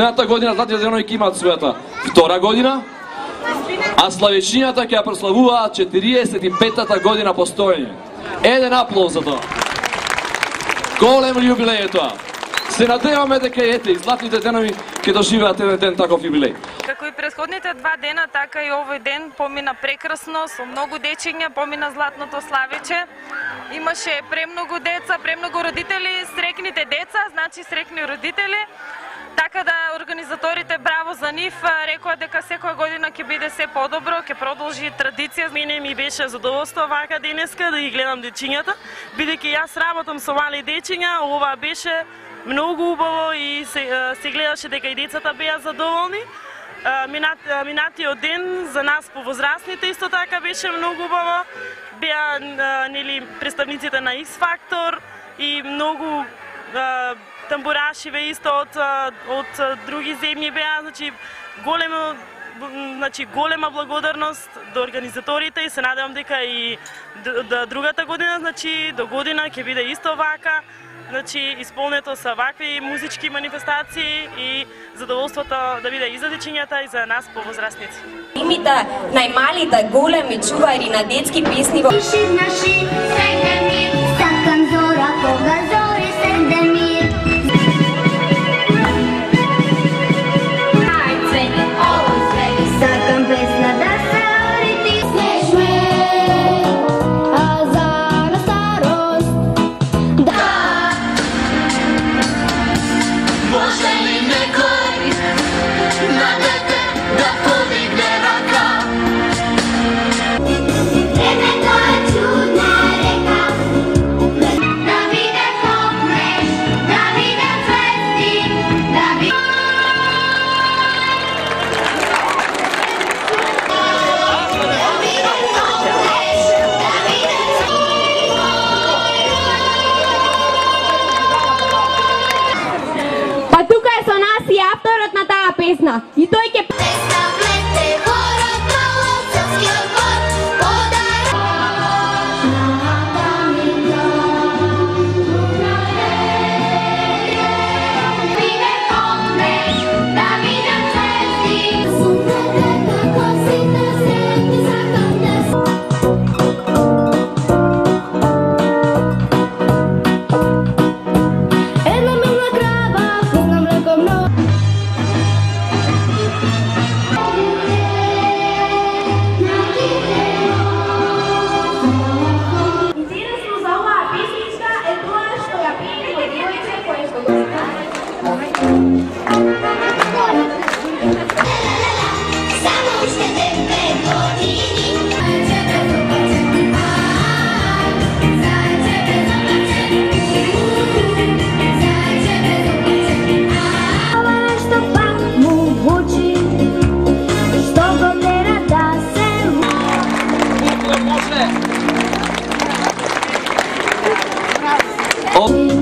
Едната година Златниот девојки имаат својата втора година, а славечињата ќе ја прославуваат 45-та година постоење. Еден аплауз за тоа. Голем јубилеј е тоа. Се надеваме дека ете, Златните денови ќе доживеат еден ден таков јубилеј. Како и претходните два дена, така и овој ден помина прекрасно, со многу дечиња, помина златното славече. Имаше премногу деца, премногу родители, срекните деца, значи срекни родители. Така да организаторите, браво за нив, рекоа дека секоја година ќе биде се подобро, ќе продолжи традиција. Мене ми беше задоволство вака денеска да ги гледам дечињата, бидејќи јас работам со мали дечиња, ова беше многу убаво и се гледаше дека и децата беа задоволни. Минатиот ден за нас повозрастните исто така беше многу убаво. Беа представниците на X Factor и многу тамбурашиве исто од други земји беа, голема благодарност до организаторите и се надевам дека и другата година, до година ќе биде исто вака, исполнето са вакви музички манифестации и задоволството да биде и за дечињата и за нас повозрастници. Имите најмалите големи чувари на детски песни. И тој ќе Oh.